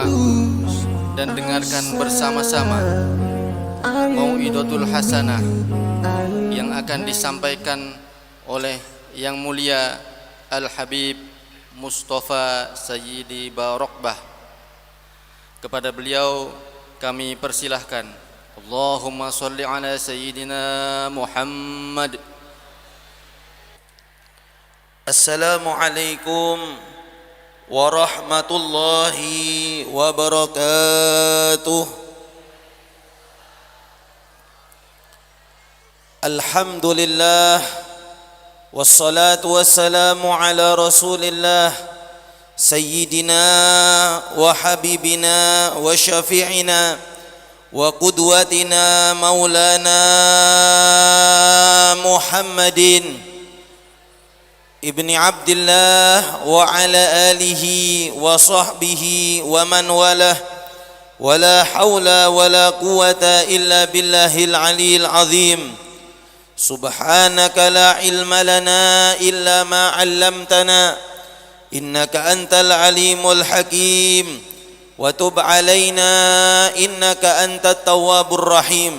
simak dan dengarkan bersama-sama Mau'idatul Hasanah yang akan disampaikan oleh Yang Mulia Al-Habib Mustafa Sayyidi Barokbah. Kepada beliau kami persilahkan. Allahumma salli ala Sayyidina Muhammad. Assalamualaikum warahmatullahi wabarakatuh. Alhamdulillah wassalatu wassalamu ala Rasulillah Sayyidina wa habibina wa syafi'ina wa qudwatina maulana Muhammadin ibni Abdillah wa ala alihi wa sahbihi wa man walah wa la hawla wa la quwata illa billahil aliyil azim. Subhanaka la ilma lana illa ma 'allamtana innaka antal alimul hakim wa tub alaina innaka antat tawwabur rahim.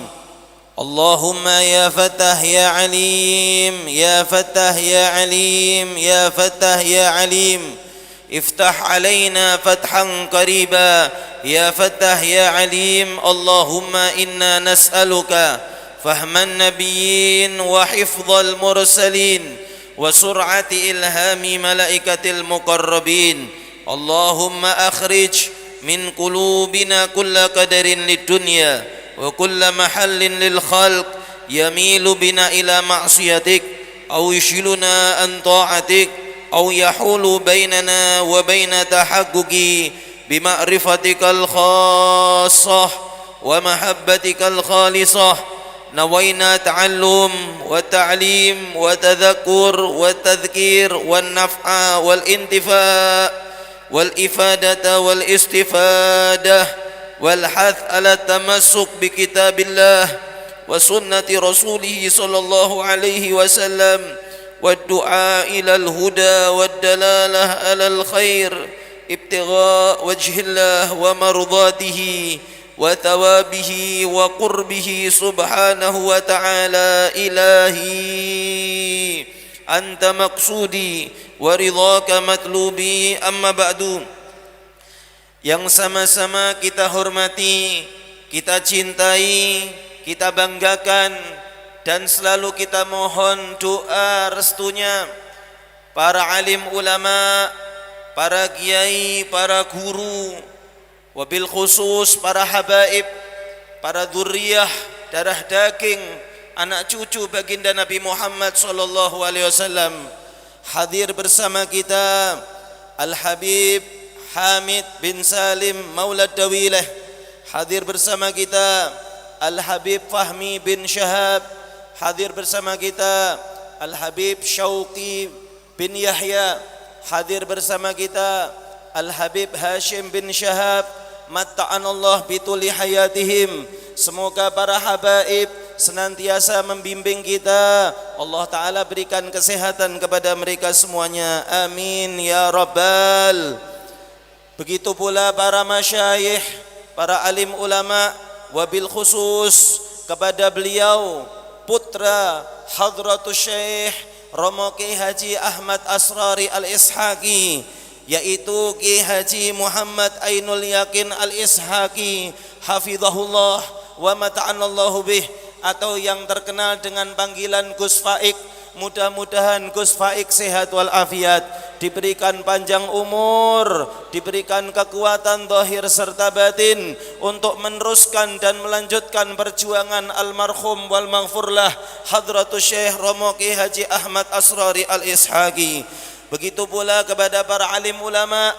Allahumma ya Fattah ya Alim, ya Fattah ya Alim, ya Fattah ya Alim, iftah alaina fathan qariba, ya Fattah ya Alim. Allahumma inna nas'aluka fahman nabiyyin wa hifdzal mursalin wa sur'ati ilhami malaikatil muqarrabin. Allahumma akhrij min qulubina kulla qadarin lid dunya wa kulla mahallin lil khalq yamilu bina ila ma'siyatik aw yushiluna an ta'atik aw yahulu bainana wa baina tahaqquqi bima'rifatikal khassah wa mahabbatikal khalisah. Nawaina ta'allum wa ta'lim wa tadhakkur wa tadhkir wa naf'a wal intifa' wal ifadata wal istifadah والحث على التمسك بكتاب الله وسنة رسوله صلى الله عليه وسلم والدعاء إلى الهدى والدلالة على الخير ابتغاء وجه الله ومرضاته وثوابه وقربه سبحانه وتعالى. إلهي أنت مقصودي ورضاك مطلوبي. أما بعد, yang sama-sama kita hormati, kita cintai, kita banggakan, dan selalu kita mohon doa restunya para alim ulama, para kiai, para guru, wabil khusus para habaib, para dzurriyyah darah daging, anak cucu baginda Nabi Muhammad sallallahu alaihi wasallam. Hadir bersama kita Al-Habib Hamid bin Salim Maulad Dawilah. Hadir bersama kita Al-Habib Fahmi bin Syahab. Hadir bersama kita Al-Habib Syauqi bin Yahya. Hadir bersama kita Al-Habib Hashim bin Syahab. Matta'anallah bituli hayatihim. Semoga para habaib senantiasa membimbing kita. Allah Ta'ala berikan kesehatan kepada mereka semuanya. Amin ya Rabbal. Begitu pula para masyayikh, para alim ulama, wabil khusus kepada beliau putra Hadratus Syekh Romo Ki Haji Ahmad Asrari Al-Ishaqi, yaitu Ki Haji Muhammad Ainul Yakin Al-Ishaqi hafizahullah wa mata'anallahu bih, atau yang terkenal dengan panggilan Gus Faik. Mudah-mudahan Gus Faik sehat walafiat, diberikan panjang umur, diberikan kekuatan zahir serta batin untuk meneruskan dan melanjutkan perjuangan almarhum wal maghfurlah Hadratus Syekh Romo Ki Haji Ahmad Asrari Al-Ishaqi. Begitu pula kepada para alim ulama,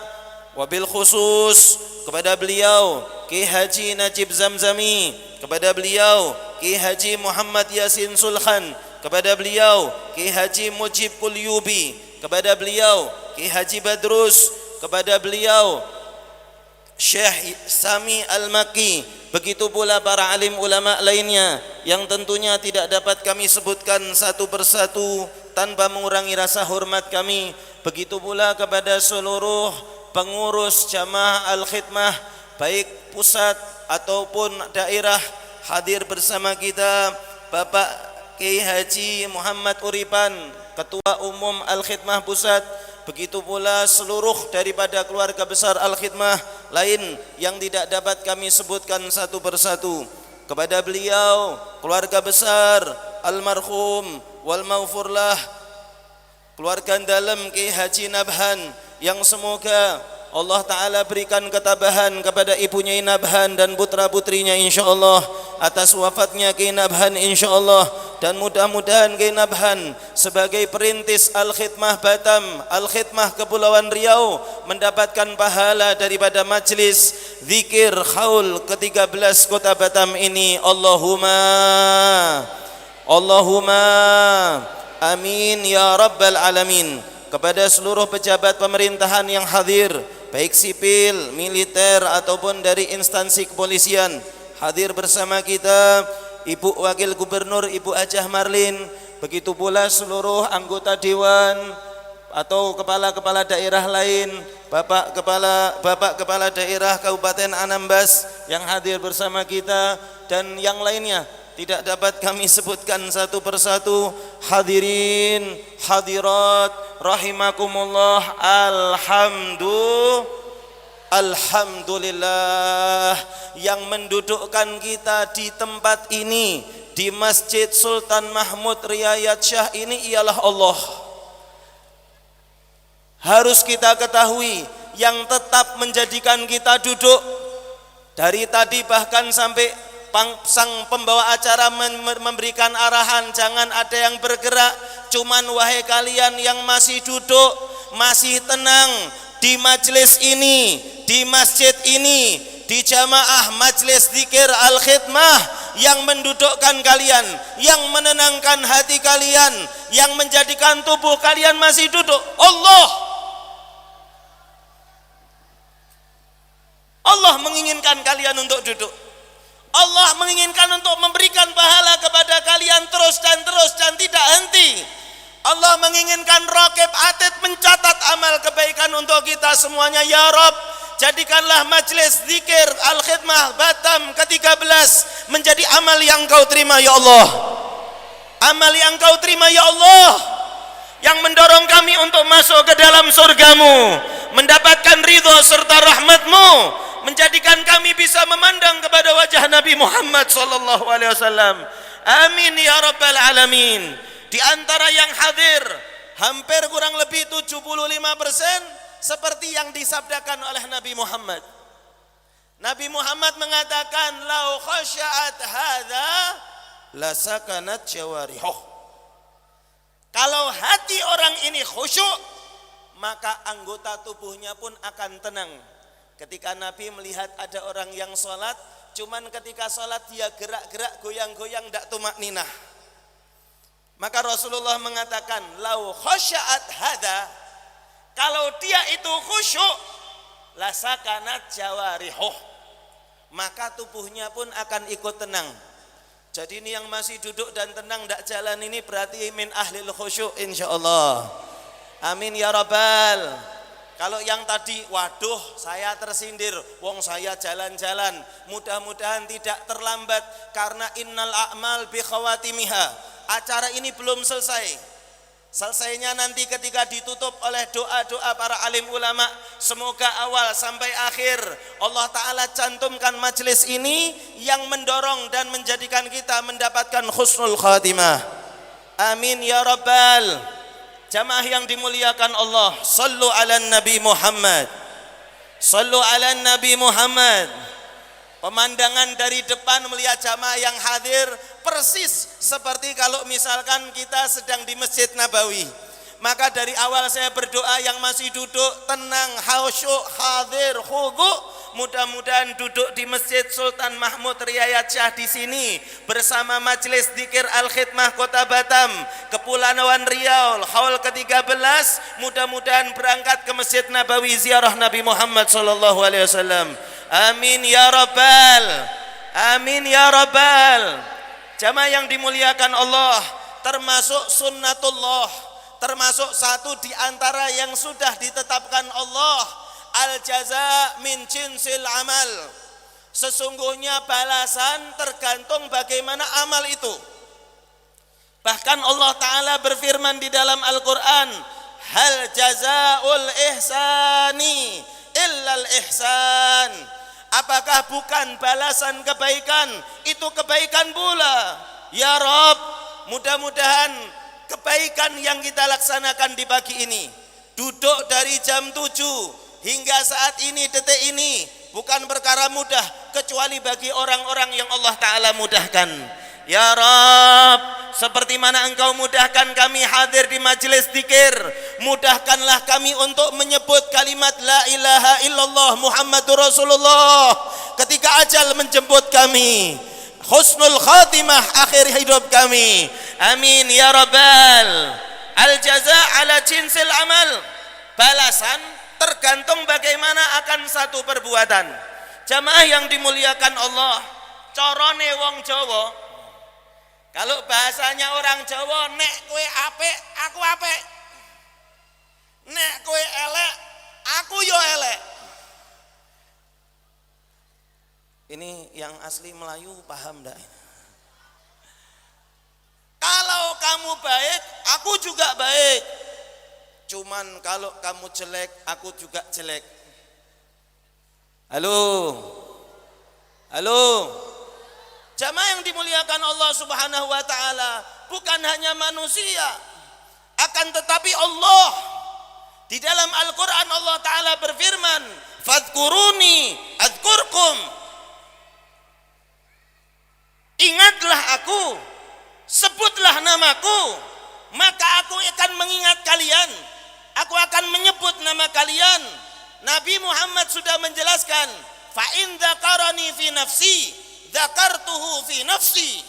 wabil khusus kepada beliau Ki Haji Najib Zamzami, kepada beliau Ki Haji Muhammad Yasin Sulkhan, kepada beliau Ki Haji Mujib Kulyubi, kepada beliau Ki Haji Badrus, kepada beliau Syekh Sami Al-Maki. Begitu pula para alim ulama lainnya yang tentunya tidak dapat kami sebutkan satu persatu tanpa mengurangi rasa hormat kami. Begitu pula kepada seluruh pengurus jamaah Al-Khidmah baik pusat ataupun daerah, hadir bersama kita Bapak Kiai Haji Muhammad Uripan, Ketua Umum Al-Khidmah Pusat. Begitu pula seluruh daripada keluarga besar Al-Khidmah lain yang tidak dapat kami sebutkan satu persatu. Kepada beliau, keluarga besar almarhum wal maghfurlah, keluarga dalam Kiai Haji Nabhan, yang semoga Allah Ta'ala berikan ketabahan kepada ibunya Nabhan dan putra-putrinya insyaallah atas wafatnya Kiai Nabhan insyaallah. Dan mudah-mudahan Kiai Nabhan sebagai perintis Al-Khidmah Batam, Al-Khidmah Kepulauan Riau mendapatkan pahala daripada majlis zikir haul ke-13 kota Batam ini. Allahumma amin ya rabbal alamin. Kepada seluruh pejabat pemerintahan yang hadir, baik sipil, militer ataupun dari instansi kepolisian, hadir bersama kita Ibu Wakil Gubernur Ibu Hajah Marlin, begitu pula seluruh anggota dewan atau kepala-kepala daerah lain, Bapak Kepala Daerah Kabupaten Anambas yang hadir bersama kita, dan yang lainnya tidak dapat kami sebutkan satu persatu. Hadirin hadirat rahimakumullah, alhamdulillah yang mendudukkan kita di tempat ini, di Masjid Sultan Mahmud Riayat Shah ini ialah Allah. Harus kita ketahui, yang tetap menjadikan kita duduk dari tadi bahkan sampai sang pembawa acara memberikan arahan jangan ada yang bergerak, cuman wahai kalian yang masih duduk, masih tenang di majelis ini, di masjid ini, di jamaah majelis zikir Al-Khidmah, yang mendudukkan kalian, yang menenangkan hati kalian, yang menjadikan tubuh kalian masih duduk, Allah menginginkan kalian untuk duduk. Allah menginginkan untuk memberikan pahala kepada kalian terus dan tidak henti. Allah menginginkan raqib atid mencatat amal kebaikan untuk kita semuanya. Ya Rabb, jadikanlah majelis zikir Al-Khidmah Batam ke-13 menjadi amal yang Kau terima ya Allah. Amal yang Kau terima ya Allah, yang mendorong kami untuk masuk ke dalam surgamu, mendapatkan ridho serta rahmatmu, menjadikan kami bisa memandang kepada wajah Nabi Muhammad sallallahu alaihi wasallam. Amin ya rabbal alamin. Di antara yang hadir hampir kurang lebih 75% seperti yang disabdakan oleh Nabi Muhammad. Nabi Muhammad mengatakan, "Lau khasya'at hadza la sakanat jawarihuh." Kalau hati orang ini khusyuk, maka anggota tubuhnya pun akan tenang. Ketika Nabi melihat ada orang yang sholat, cuman ketika sholat dia gerak-gerak, goyang-goyang, tidak tumak ninah. Maka Rasulullah mengatakan, lau khasya'at hadha, kalau dia itu khusyuk, lasakanat jawarihuh, maka tubuhnya pun akan ikut tenang. Jadi ini yang masih duduk dan tenang tidak jalan ini berarti min ahlil khusyuk insyaallah. Amin ya rabbal. Kalau yang tadi, waduh saya tersindir, wong saya jalan-jalan, mudah-mudahan tidak terlambat karena innal a'mal bi khawatimiha. Acara ini belum selesai. Selesainya nanti ketika ditutup oleh doa-doa para alim ulama. Semoga awal sampai akhir Allah Ta'ala cantumkan majelis ini yang mendorong dan menjadikan kita mendapatkan husnul khatimah. Amin ya rabbal. Jamaah yang dimuliakan Allah, sallu ala Nabi Muhammad, sallu ala Nabi Muhammad. Pemandangan dari depan melihat jamaah yang hadir persis seperti kalau misalkan kita sedang di Masjid Nabawi. Maka dari awal saya berdoa yang masih duduk tenang, khusyuk, hadir, khudu'. Mudah-mudahan duduk di Masjid Sultan Mahmud Riayat Shah di sini bersama Majelis Dzikir Al-Khidmah Kota Batam, Kepulauan Riau, haul ke-13, mudah-mudahan berangkat ke Masjid Nabawi ziarah Nabi Muhammad sallallahu alaihi wasallam. Amin ya rabbal. Amin ya rabbal. Jamaah yang dimuliakan Allah, termasuk sunnatullah, termasuk satu di antara yang sudah ditetapkan Allah Al jaza min jinsil amal. Sesungguhnya balasan tergantung bagaimana amal itu. Bahkan Allah Ta'ala berfirman di dalam Al-Quran, hal jazaul ihsani illal ihsan. Apakah bukan balasan kebaikan itu kebaikan pula? Ya Rob, mudah-mudahan kebaikan yang kita laksanakan di pagi ini, duduk dari jam 7 hingga saat ini, detik ini, bukan perkara mudah kecuali bagi orang-orang yang Allah Ta'ala mudahkan. Ya Rabb, seperti mana Engkau mudahkan kami hadir di majelis zikir, mudahkanlah kami untuk menyebut kalimat la ilaha illallah Muhammadur Rasulullah ketika ajal menjemput kami, husnul khatimah akhir hidup kami. Amin ya Rabbal. Al jaza ala jinsil amal. Balasan tergantung bagaimana akan satu perbuatan. Jamaah yang dimuliakan Allah, corone wong Jawa, kalau bahasanya orang Jawa, nek kowe apik, aku apik. Nek kowe elek, aku yo elek. Ini yang asli Melayu paham enggak? Kalau kamu baik, aku juga baik. Cuman kalau kamu jelek, aku juga jelek. Halo. Halo. Jamaah yang dimuliakan Allah Subhanahu wa taala, bukan hanya manusia, akan tetapi Allah. Di dalam Al-Qur'an Allah Ta'ala berfirman, "Fadhkuruni adzkurkum." Ingatlah aku, sebutlah namaku, maka aku akan mengingat kalian. Aku akan menyebut nama kalian. Nabi Muhammad sudah menjelaskan, "Fa in dzakarani fi nafsi, dzakartuhu fi nafsi."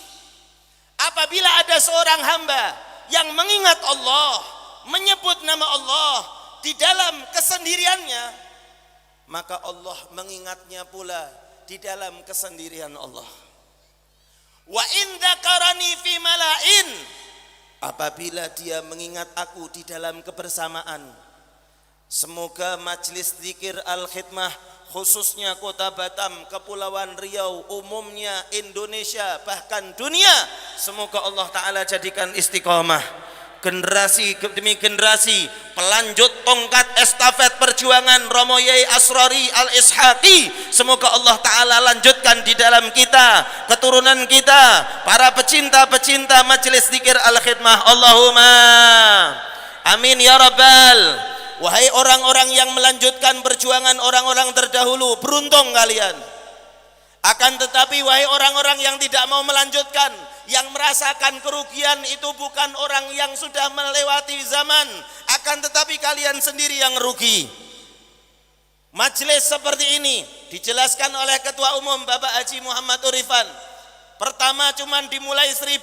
Apabila ada seorang hamba yang mengingat Allah, menyebut nama Allah di dalam kesendiriannya, maka Allah mengingatnya pula di dalam kesendirian Allah. Wa in dzakarani fi mala'in, apabila dia mengingat aku di dalam kebersamaan. Semoga majelis zikir Al-Khidmah, khususnya Kota Batam, Kepulauan Riau, umumnya Indonesia, bahkan dunia, semoga Allah Ta'ala jadikan istiqomah. Generasi demi generasi pelanjut tongkat estafet perjuangan Romo Yai Asrari Al-Ishaqi, semoga Allah Ta'ala lanjutkan di dalam kita, keturunan kita, para pecinta-pecinta majelis zikir Al-Khidmah. Allahumma amin ya Rabbal. Wahai orang-orang yang melanjutkan perjuangan orang-orang terdahulu, beruntung kalian. Akan tetapi wahai orang-orang yang tidak mau melanjutkan, yang merasakan kerugian, itu bukan orang yang sudah melewati zaman, akan tetapi kalian sendiri yang rugi. Majelis seperti ini dijelaskan oleh Ketua Umum Bapak Haji Muhammad Urifan. Pertama cuman dimulai 1.000,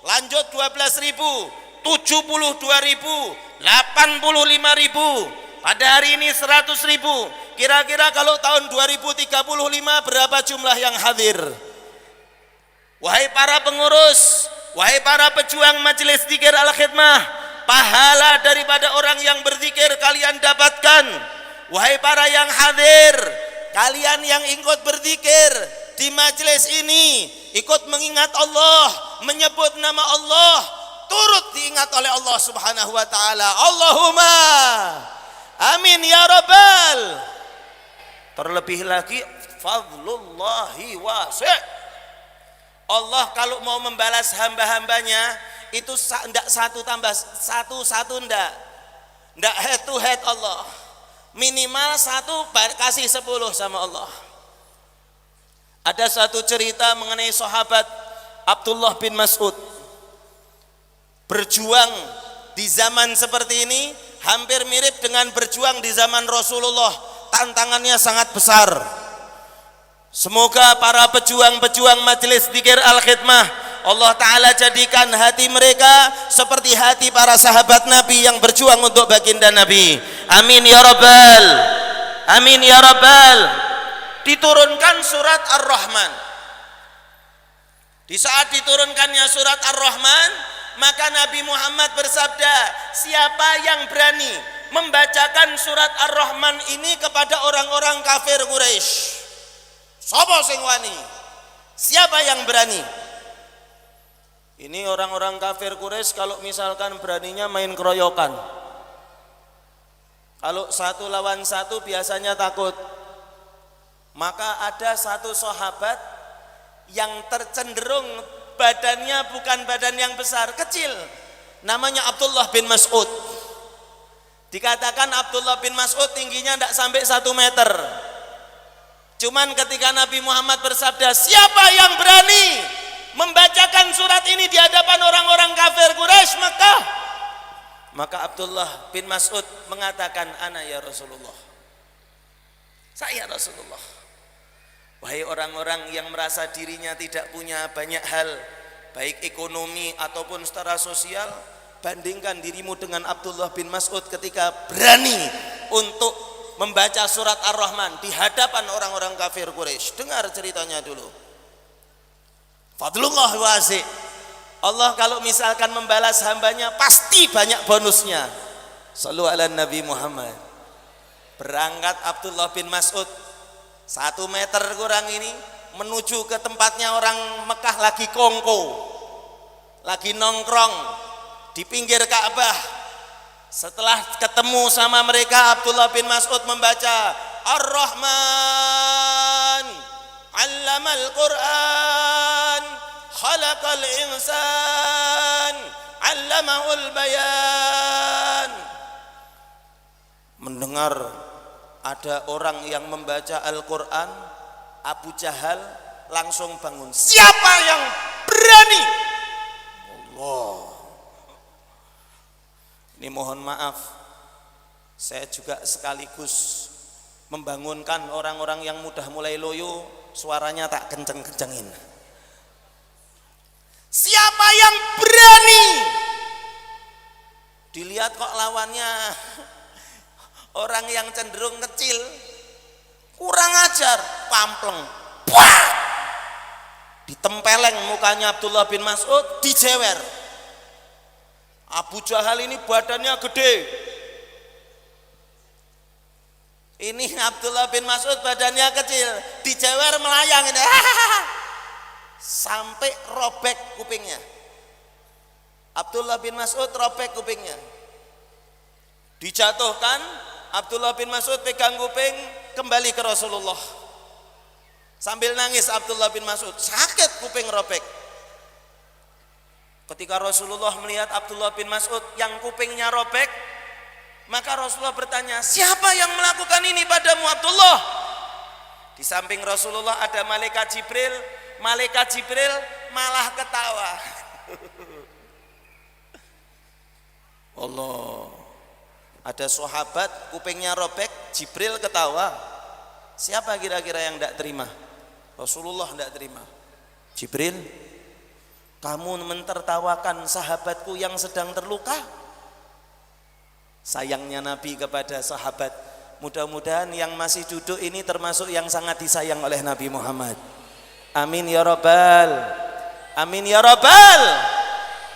lanjut 12.000, 72.000, 85.000, pada hari ini 100.000. Kira-kira kalau tahun 2035 berapa jumlah yang hadir? Wahai para pengurus, wahai para pejuang majelis zikir Al-Khidmah, pahala daripada orang yang berzikir kalian dapatkan. Wahai para yang hadir, kalian yang ikut berzikir di majelis ini, ikut mengingat Allah, menyebut nama Allah, turut diingat oleh Allah Subhanahu wa taala. Allahumma amin ya Rabbal. Terlebih lagi fadlullahi wasi'. Allah kalau mau membalas hamba-hambanya itu tidak satu tambah satu ndak head to head. Allah minimal 1 kasih 10 sama Allah. Ada satu cerita mengenai sahabat Abdullah bin Mas'ud, berjuang di zaman seperti ini hampir mirip dengan berjuang di zaman Rasulullah. Tantangannya sangat besar. Semoga para pejuang-pejuang majelis zikir Al-Khidmah, Allah Ta'ala jadikan hati mereka seperti hati para sahabat Nabi yang berjuang untuk baginda Nabi. Amin ya Rabbal. Amin ya Rabbal. Diturunkan surat Ar-Rahman. Di saat diturunkannya surat Ar-Rahman, maka Nabi Muhammad bersabda, siapa yang berani membacakan surat Ar-Rahman ini kepada orang-orang kafir Quraisy. Sapa sing wani? Siapa yang berani? Ini orang-orang kafir Quraisy kalau misalkan beraninya main keroyokan. Kalau satu lawan satu biasanya takut. Maka ada satu sahabat yang tercenderung badannya bukan badan yang besar, kecil. Namanya Abdullah bin Mas'ud. Dikatakan Abdullah bin Mas'ud tingginya tidak sampai 1 meter. Cuman ketika Nabi Muhammad bersabda, siapa yang berani membacakan surat ini di hadapan orang-orang kafir Quraisy Makkah, maka Abdullah bin Mas'ud mengatakan, ana ya Rasulullah, saya Rasulullah. Wahai orang-orang yang merasa dirinya tidak punya banyak hal, baik ekonomi ataupun secara sosial, bandingkan dirimu dengan Abdullah bin Mas'ud ketika berani untuk membaca surat Ar-Rahman di hadapan orang-orang kafir Quraisy. Dengar ceritanya dulu. Fadlullah wasi'. Allah kalau misalkan membalas hambanya pasti banyak bonusnya. Shallu ala Nabi Muhammad. Berangkat Abdullah bin Mas'ud 1 meter kurang ini menuju ke tempatnya orang Mekah lagi kongko, lagi nongkrong di pinggir Ka'bah. Setelah ketemu sama mereka, Abdullah bin Mas'ud membaca Ar-Rahman 'allamal Qur'an khalaqal insan 'allamahul bayan. Mendengar ada orang yang membaca Al-Quran, Abu Jahal langsung bangun. Siapa yang berani? Allah. Ini mohon maaf, saya juga sekaligus membangunkan orang-orang yang mudah mulai loyo, suaranya tak kenceng-kencengin. Siapa yang berani? Dilihat kok lawannya orang yang cenderung kecil, kurang ajar, pampleng, wah, ditempeleng mukanya Abdullah bin Mas'ud, dijewer. Abu Jahal ini badannya gede, ini Abdullah bin Mas'ud badannya kecil, dijewer melayang ini, sampai robek kupingnya. Abdullah bin Mas'ud robek kupingnya, dijatuhkan. Abdullah bin Mas'ud pegang kuping, kembali ke Rasulullah sambil nangis. Abdullah bin Mas'ud sakit, kuping robek. Ketika Rasulullah melihat Abdullah bin Mas'ud yang kupingnya robek, maka Rasulullah bertanya, siapa yang melakukan ini padamu Abdullah? Di samping Rasulullah ada malaikat Jibril. Malaikat Jibril malah ketawa. Allah. Ada sahabat kupingnya robek, Jibril ketawa. Siapa kira-kira yang tidak terima? Rasulullah tidak terima. Jibril, kamu mentertawakan sahabatku yang sedang terluka. Sayangnya Nabi kepada sahabat. Mudah-mudahan yang masih duduk ini termasuk yang sangat disayang oleh Nabi Muhammad. Amin ya Rabbal. Amin ya Rabbal.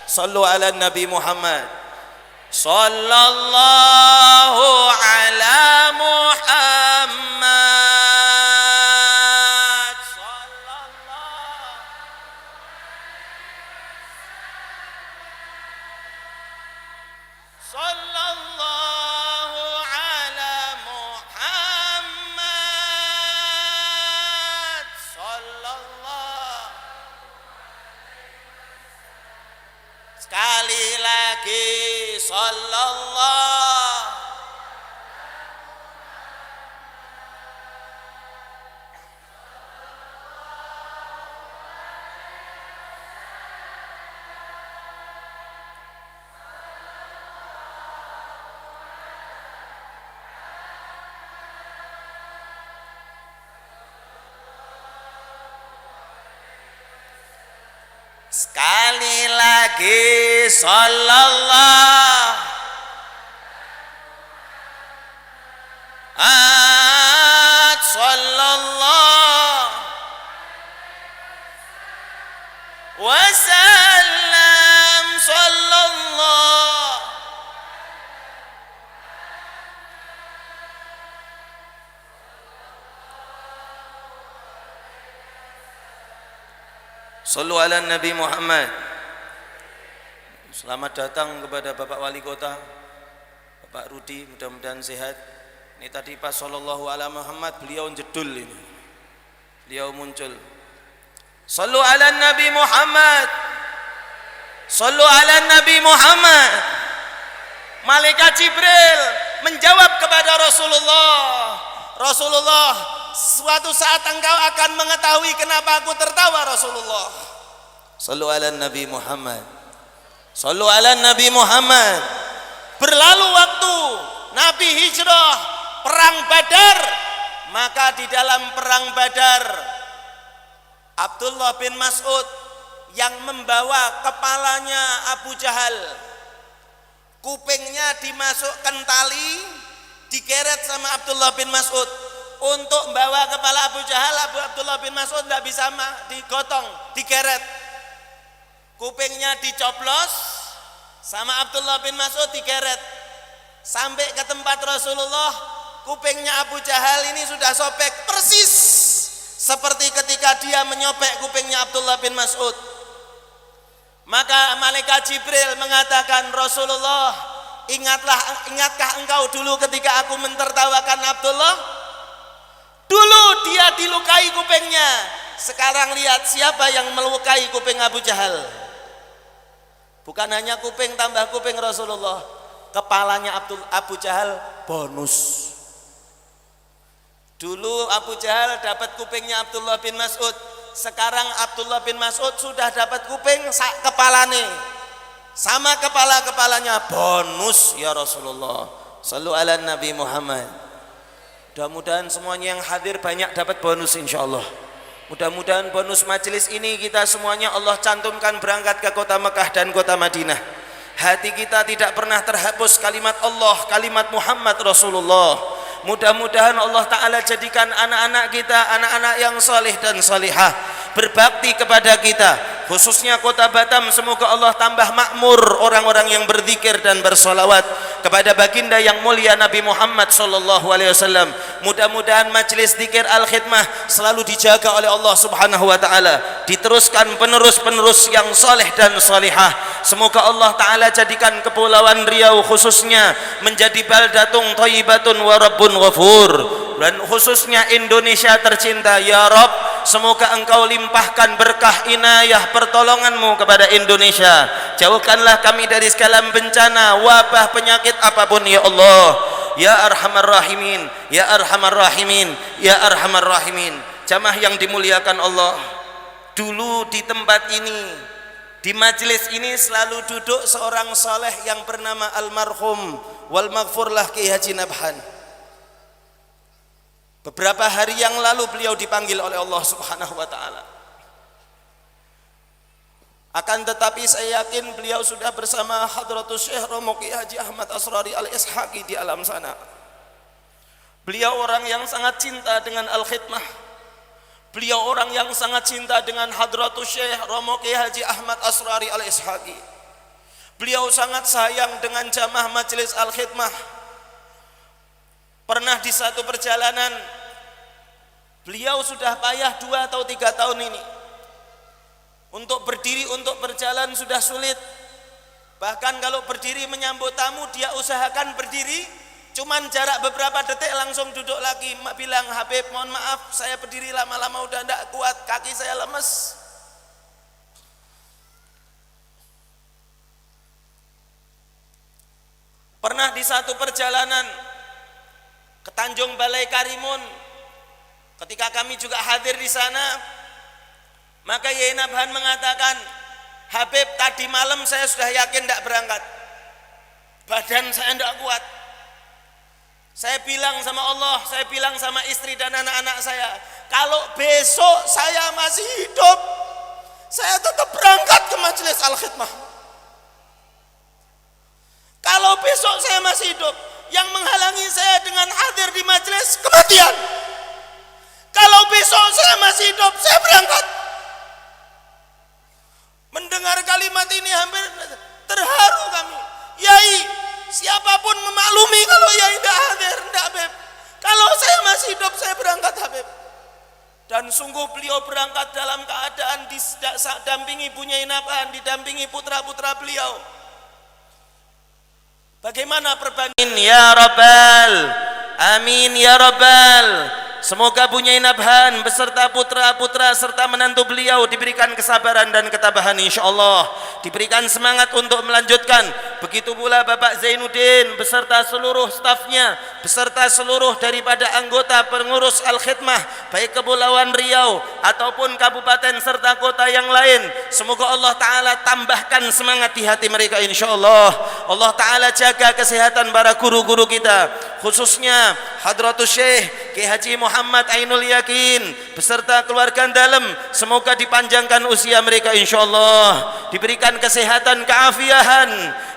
Sallu ala Nabi Muhammad. Sallallahu ala Muhammad. Sallallahu ala Muhammad. Sallallahu. Sekali lagi, sallallahu. Sekali lagi, sallallahu. Sallallahu wasallam. Sallallahu Sallu ala Nabi Muhammad. Selamat datang kepada Bapak Wali Kota, Bapak Rudi, mudah-mudahan sehat. Ini tadi pas sallallahu ala Muhammad, beliau jedul ini. Beliau muncul. Sallu ala Nabi Muhammad. Sallu ala Nabi Muhammad. Malaikat Jibril menjawab kepada Rasulullah, Rasulullah, suatu saat engkau akan mengetahui kenapa aku tertawa Rasulullah. Sallu ala Nabi Muhammad. Sallu ala Nabi Muhammad. Berlalu waktu Nabi hijrah, perang Badar, maka di dalam perang Badar Abdullah bin Mas'ud yang membawa kepalanya Abu Jahal, kupingnya dimasukkan tali, digeret sama Abdullah bin Mas'ud untuk membawa kepala Abu Jahal. Abdullah bin Mas'ud tidak bisa digotong, digeret, kupingnya dicoplos sama Abdullah bin Mas'ud, digeret sampai ke tempat Rasulullah. Kupingnya Abu Jahal ini sudah sobek persis seperti ketika dia menyopek kupingnya Abdullah bin Mas'ud. Maka malaikat Jibril mengatakan, Rasulullah, ingatkah engkau dulu ketika aku mentertawakan Abdullah? Dulu dia dilukai kupingnya. Sekarang lihat siapa yang melukai kuping Abu Jahal. Bukan hanya kuping tambah kuping Rasulullah, kepalanya Abu Jahal bonus. Dulu Abu Jahal dapat kupingnya Abdullah bin Mas'ud, sekarang Abdullah bin Mas'ud sudah dapat kuping kepalanya, sama kepalanya bonus ya Rasulullah. Sallu ala Nabi Muhammad. Mudah-mudahan semuanya yang hadir banyak dapat bonus insyaallah. Mudah-mudahan bonus majelis ini kita semuanya Allah cantumkan berangkat ke kota Mekah dan kota Madinah. Hati kita tidak pernah terhapus kalimat Allah, kalimat Muhammad Rasulullah. Mudah-mudahan Allah Ta'ala jadikan anak-anak kita anak-anak yang saleh dan salihah, berbakti kepada kita, khususnya kota Batam. Semoga Allah tambah makmur orang-orang yang berzikir dan bersolawat kepada baginda yang mulia Nabi Muhammad sallallahu alaihi wasallam. Mudah-mudahan majelis zikir Al-Khidmah selalu dijaga oleh Allah Subhanahu wa taala, diteruskan penerus-penerus yang saleh dan salihah. Semoga Allah Ta'ala jadikan Kepulauan Riau khususnya menjadi baldatun thayyibatun wa rabbun ghafur, dan khususnya Indonesia tercinta ya Rabb, semoga engkau limpahkan berkah inayah pertolonganmu kepada Indonesia. Jauhkanlah kami dari segala bencana, wabah, penyakit apapun ya Allah, ya Arhamar Rahimin, ya Arhamar Rahimin, ya Arhamar Rahimin. Jamaah yang dimuliakan Allah, dulu di tempat ini, di majelis ini selalu duduk seorang saleh yang bernama almarhum wal maghfurlah Kiai Haji Nabhan. Beberapa hari yang lalu beliau dipanggil oleh Allah Subhanahu wa taala. Akan tetapi saya yakin beliau sudah bersama Hadratus Syekh Romo Kiai Haji Ahmad Asrari Al-Ishaqi di alam sana. Beliau orang yang sangat cinta dengan Al-Khidmah. Beliau orang yang sangat cinta dengan Hadratus Syekh Romo Kiai Haji Ahmad Asrari Al-Ishaqi. Beliau sangat sayang dengan jamaah majelis Al-Khidmah. Pernah di satu perjalanan, beliau sudah payah 2 atau 3 tahun ini. Untuk berdiri, untuk berjalan sudah sulit. Bahkan kalau berdiri menyambut tamu, dia usahakan berdiri, cuman jarak beberapa detik langsung duduk lagi. Bilang, Habib mohon maaf, saya berdiri lama-lama udah tidak kuat, kaki saya lemes. Pernah di satu perjalanan ke Tanjung Balai Karimun, ketika kami juga hadir di sana, maka Yai Nabhan mengatakan, Habib tadi malam saya sudah yakin tidak berangkat, badan saya tidak kuat. Saya bilang sama Allah, saya bilang sama istri dan anak-anak saya, kalau besok saya masih hidup, saya tetap berangkat ke majelis Al-Khidmah. Kalau besok saya masih hidup, yang menghalangi saya dengan hadir di majelis kematian. Kalau besok saya masih hidup, saya berangkat. Mendengar kalimat ini hampir terharu kami. Yai, siapapun memaklumi kalau Yai tidak hadir, tidak Habib. Kalau saya masih hidup, saya berangkat Habib. Dan sungguh beliau berangkat dalam keadaan didampingi Bunyai Nabhan, didampingi putra-putra beliau. Bagaimana perbandingan? Ya Rabbal, amin ya Rabbal. Semoga Bunyai Nabhan beserta putra-putra serta menantu beliau diberikan kesabaran dan ketabahan insyaallah, diberikan semangat untuk melanjutkan. Begitu pula Bapak Zainuddin beserta seluruh stafnya, beserta seluruh daripada anggota pengurus Al-Khidmah baik Kepulauan Riau ataupun kabupaten serta kota yang lain. Semoga Allah Ta'ala tambahkan semangat di hati mereka insyaallah. Allah Ta'ala jaga kesehatan para guru-guru kita, khususnya Hadratus Syekh Ki Haji Muhammad Ainul Yakin beserta keluarga dalam. Semoga dipanjangkan usia mereka insyaallah, diberikan kesehatan keafiahan,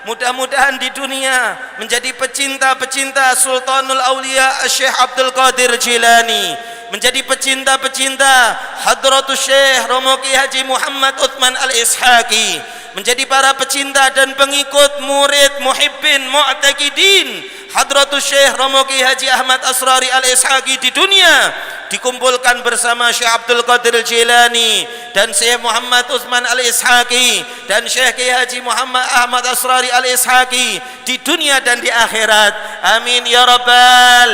mudah-mudahan di dunia menjadi pecinta-pecinta Sultanul Aulia Syekh Abdul Qadir Jilani, menjadi pecinta-pecinta Hadratus Syekh Romo Ki Haji Muhammad Utsman Al-Ishaqi, menjadi para pecinta dan pengikut murid muhibbin mu'taqidin Hadratus Syekh Romo Ki Haji Ahmad Asrari Al-Ishaqi di dunia, dikumpulkan bersama Syekh Abdul Qadir Jilani dan Syekh Muhammad Utsman Al-Ishaqi dan Syekh Ki Haji Muhammad Ahmad Asrari Al-Ishaqi di dunia dan di akhirat. Amin ya Rabbal,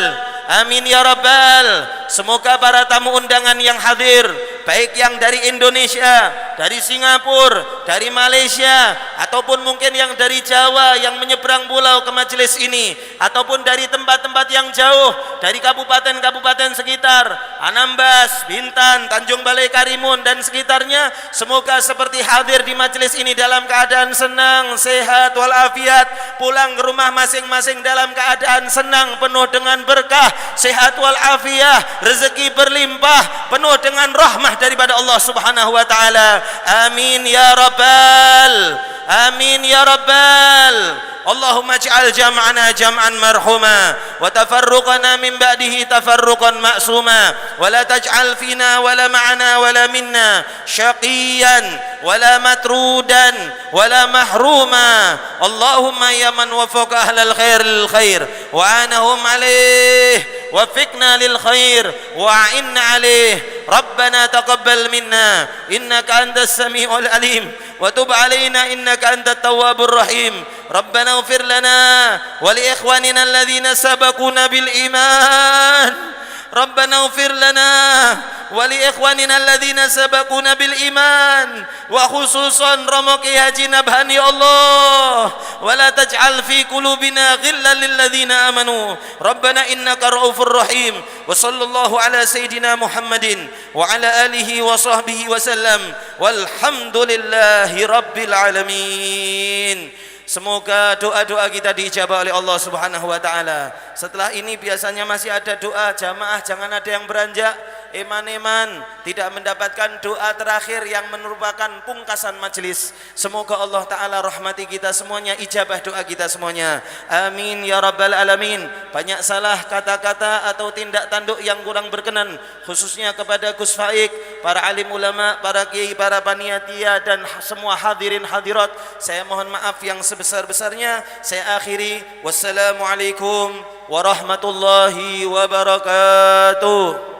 amin ya Rabbal. Semoga para tamu undangan yang hadir, baik yang dari Indonesia, dari Singapura, dari Malaysia, ataupun mungkin yang dari Jawa yang menyeberang pulau ke majelis ini, ataupun dari tempat-tempat yang jauh, dari kabupaten-kabupaten sekitar, Anambas, Bintan, Tanjung Balai Karimun dan sekitarnya, semoga seperti hadir di majelis ini dalam keadaan senang, sehat walafiat, pulang ke rumah masing-masing dalam keadaan senang, penuh dengan berkah, sehat walafiat, rezeki berlimpah, penuh dengan rahmah daripada Allah Subhanahu wa taala. Amin ya Rabbal, amin ya Rabbal. Allahumma ij'al jam'ana jam'an marhuma wa tafarruqana min ba'dihi tafarruqan ma'suma wa la taj'al fina wa la ma'ana wa la minna syaqiyan wa la matrudan wa la mahruma. Allahumma ya man wafaqa ahlal khair lil khair wa anahum alaih wafiqna lil khair wa a'inna alaih. Rabbana taqabbal minna innaka antas sami'ul alim wa tub alaina innaka antat tawwabur rahim. Rabbana ighfir lana wa li ikhwanina alladhina sabaquna bil iman. Rabbana ighfir lana wa li ikhwanina alladhina sabaquna bil iman wa khususan Romo Ki Haji Nabhan ya Allah, wa la taj'al fi qulubina ghillan lil ladzina amanu. Rabbana innaka raufur rahim. Wa sallallahu ala sayidina Muhammadin wa ala alihi wa sahbihi wa sallam. Walhamdulillahi rabbil alamin. Semoga doa-doa kita diijabah oleh Allah Subhanahu wa taala. Setelah ini biasanya masih ada doa jamaah, jangan ada yang beranjak. Eman-eman tidak mendapatkan doa terakhir yang merupakan pungkasan majelis. Semoga Allah Ta'ala rahmati kita semuanya, ijabah doa kita semuanya. Amin ya Rabbal Alamin. Banyak salah kata-kata atau tindak tanduk yang kurang berkenan, khususnya kepada Gus Faik, para alim ulama, para kiai, para panitia dan semua hadirin hadirat, saya mohon maaf yang sebesar-besarnya. Saya akhiri, wassalamualaikum warahmatullahi wabarakatuh.